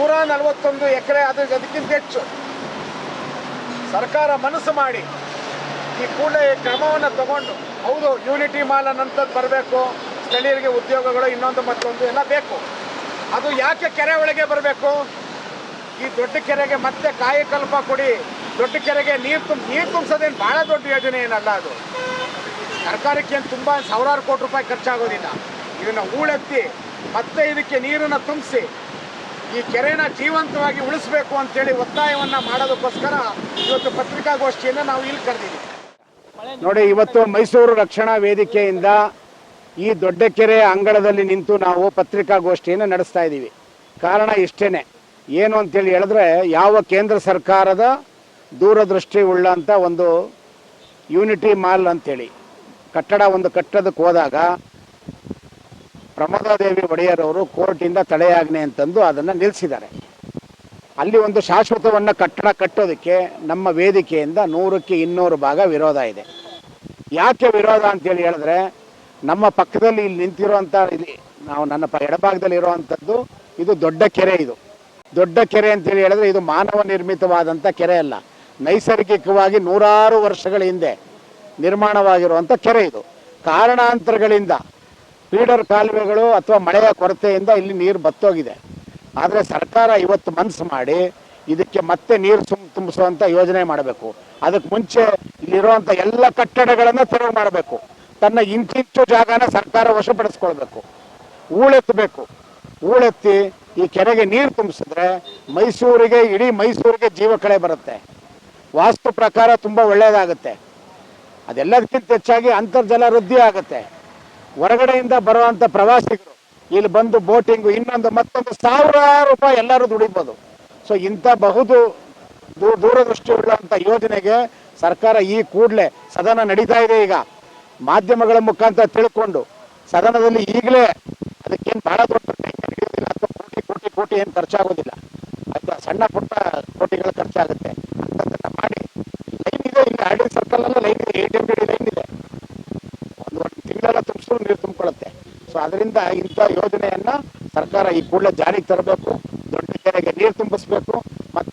141 ಎಕರೆ, ಅದಕ್ಕಿಂತ ಹೆಚ್ಚು. ಸರ್ಕಾರ ಮನಸ್ಸು ಮಾಡಿ ಈ ಕೂಡಲೇ ಕ್ರಮವನ್ನು ತಗೊಂಡು, ಹೌದು ಯೂನಿಟಿ ಮಾಲ್ ಅನ್ನೋಂಥದ್ದು ಬರಬೇಕು, ಸ್ಥಳೀಯರಿಗೆ ಉದ್ಯೋಗಗಳು ಇನ್ನೊಂದು ಮತ್ತೊಂದು ಎಲ್ಲ ಬೇಕು. ಅದು ಯಾಕೆ ಕೆರೆ ಒಳಗೆ ಬರಬೇಕು? ಈ ದೊಡ್ಡ ಕೆರೆಗೆ ಮತ್ತೆ ಕಾಯಕಲ್ಪ ಕೊಡಿ, ದೊಡ್ಡ ಕೆರೆಗೆ ನೀರು ತುಂಬಿಸೋದೇನು ಭಾಳ ದೊಡ್ಡ ಯೋಜನೆ ಏನಲ್ಲ. ಅದು ಸರ್ಕಾರಕ್ಕೆ ಏನು ತುಂಬ ಸಾವಿರಾರು ಕೋಟಿ ರೂಪಾಯಿ ಖರ್ಚಾಗೋದಿಲ್ಲ. ಇದನ್ನು ಹೂಳೆತ್ತಿ ಮತ್ತೆ ಇದಕ್ಕೆ ನೀರನ್ನು ತುಂಬಿಸಿ ಈ ಕೆರೆನ ಜೀವಂತವಾಗಿ ಉಳಿಸಬೇಕು ಅಂತೇಳಿ ಒತ್ತಾಯವನ್ನು ಮಾಡೋದಕ್ಕೋಸ್ಕರ ಇವತ್ತು ಪತ್ರಿಕಾಗೋಷ್ಠಿಯನ್ನು ನಾವು ಇಲ್ಲಿ ಕರೆದಿದ್ದೀವಿ. ನೋಡಿ, ಇವತ್ತು ಮೈಸೂರು ರಕ್ಷಣಾ ವೇದಿಕೆಯಿಂದ ಈ ದೊಡ್ಡ ಕೆರೆ ಅಂಗಳದಲ್ಲಿ ನಿಂತು ನಾವು ಪತ್ರಿಕಾಗೋಷ್ಠಿಯನ್ನು ನಡೆಸ್ತಾ ಇದ್ದೀವಿ. ಕಾರಣ ಇಷ್ಟೇ, ಏನು ಅಂತೇಳಿ ಹೇಳಿದ್ರೆ, ಯಾವ ಕೇಂದ್ರ ಸರ್ಕಾರದ ದೂರದೃಷ್ಟಿ ಉಳ್ಳಂಥ ಒಂದು ಯೂನಿಟಿ ಮಾಲ್ ಅಂತೇಳಿ ಒಂದು ಕಟ್ಟಡಕ್ಕೆ ಹೋದಾಗ ಪ್ರಮೋದಾದೇವಿ ಒಡೆಯರವರು ಕೋರ್ಟಿಂದ ತಡೆಯಾಜ್ಞೆ ಅಂತಂದು ಅದನ್ನು ನಿಲ್ಲಿಸಿದ್ದಾರೆ. ಅಲ್ಲಿ ಒಂದು ಶಾಶ್ವತವನ್ನು ಕಟ್ಟಡ ಕಟ್ಟೋದಕ್ಕೆ ನಮ್ಮ ವೇದಿಕೆಯಿಂದ 100ಕ್ಕೆ 200 ಭಾಗ ವಿರೋಧ ಇದೆ. ಯಾಕೆ ವಿರೋಧ ಅಂತೇಳಿ ಹೇಳಿದ್ರೆ, ನಮ್ಮ ಪಕ್ಕದಲ್ಲಿ ಇಲ್ಲಿ ನಿಂತಿರುವಂಥ ಇಲ್ಲಿ ನನ್ನ ಎಡಭಾಗದಲ್ಲಿ ಇರುವಂಥದ್ದು ಇದು ದೊಡ್ಡ ಕೆರೆ. ಇದು ದೊಡ್ಡ ಕೆರೆ ಅಂತೇಳಿ ಹೇಳಿದ್ರೆ ಇದು ಮಾನವ ನಿರ್ಮಿತವಾದಂಥ ಕೆರೆ ಅಲ್ಲ, ನೈಸರ್ಗಿಕವಾಗಿ ನೂರಾರು ವರ್ಷಗಳ ಹಿಂದೆ ನಿರ್ಮಾಣವಾಗಿರುವಂಥ ಕೆರೆ. ಇದು ಕಾರಣಾಂತರಗಳಿಂದ ಫೀಡರ್ ಕಾಲುವೆಗಳು ಅಥವಾ ಮಳೆಯ ಕೊರತೆಯಿಂದ ಇಲ್ಲಿ ನೀರು ಬತ್ತೋಗಿದೆ. ಆದರೆ ಸರ್ಕಾರ ಇವತ್ತು ಮನಸ್ಸು ಮಾಡಿ ಇದಕ್ಕೆ ಮತ್ತೆ ನೀರು ತುಂಬಿಸುವಂಥ ಯೋಜನೆ ಮಾಡಬೇಕು. ಅದಕ್ಕೆ ಮುಂಚೆ ಇಲ್ಲಿರುವಂಥ ಎಲ್ಲ ಕಟ್ಟಡಗಳನ್ನು ತೆರವು ಮಾಡಬೇಕು. ತನ್ನ ಇಂಚಿಂಚು ಜಾಗನ ಸರ್ಕಾರ ವಶಪಡಿಸ್ಕೊಳ್ಬೇಕು, ಹೂಳೆತ್ತಬೇಕು. ಹೂಳೆತ್ತಿ ಈ ಕೆರೆಗೆ ನೀರು ತುಂಬಿಸಿದ್ರೆ ಇಡೀ ಮೈಸೂರಿಗೆ ಜೀವಕಳೆ ಬರುತ್ತೆ. ವಾಸ್ತು ಪ್ರಕಾರ ತುಂಬ ಒಳ್ಳೆಯದಾಗುತ್ತೆ. ಅದೆಲ್ಲದಕ್ಕಿಂತ ಹೆಚ್ಚಾಗಿ ಅಂತರ್ಜಲ ವೃದ್ಧಿ ಆಗುತ್ತೆ. ಹೊರಗಡೆಯಿಂದ ಬರುವಂಥ ಪ್ರವಾಸಿಗರು ಇಲ್ಲಿ ಬಂದು ಬೋಟಿಂಗು ಇನ್ನೊಂದು ಮತ್ತೊಂದು ಸಾವಿರಾರು ರೂಪಾಯಿ ಎಲ್ಲರೂ ದುಡಿಬೋದು. ಸೊ ಇಂಥ ದೂರದೃಷ್ಟಿ ಉಳ್ಳಂಥ ಯೋಜನೆಗೆ ಸರ್ಕಾರ ಈ ಕೂಡಲೇ ಸದನ ನಡೀತಾ ಇದೆ. ಈಗ ಮಾಧ್ಯಮಗಳ ಮುಖಾಂತರ ತಿಳ್ಕೊಂಡು ಸದನದಲ್ಲಿ ಈಗಲೇ ಅದಕ್ಕೇನು ಭಾಳ ದೊಡ್ಡ ನಡೆಯೋದಿಲ್ಲ, ಅಥವಾ ಕೋಟಿ ಏನು ಖರ್ಚಾಗೋದಿಲ್ಲ, ಅಥವಾ ಸಣ್ಣ ಪುಟ್ಟ ಕೋಟಿಗಳು ಖರ್ಚಾಗುತ್ತೆ ಅಂತದನ್ನ ಮಾಡಿ ಲೈನ್ ಇದೆ. ಇಲ್ಲಿ RD ಸರ್ಕಲ್ ಅಲ್ಲ ಲೈನ್ ಇದೆ, ATMD ಲೈನ್ ಇದೆ. ಒಂದು ತಿಂಗಳೆಲ್ಲ ತುಂಬಿಸಿದ್ರು ನೀರು ತುಂಬಿಕೊಳ್ಳುತ್ತೆ. ಸೊ ಅದರಿಂದ ಇಂಥ ಯೋಜನೆಯನ್ನ ಸರ್ಕಾರ ಈ ಕೂಡಲೇ ಜಾರಿಗೆ ತರಬೇಕು. ದೊಡ್ಡ ಕೆರೆಗೆ ನೀರು ತುಂಬಿಸ್ಬೇಕು. ಮತ್ತು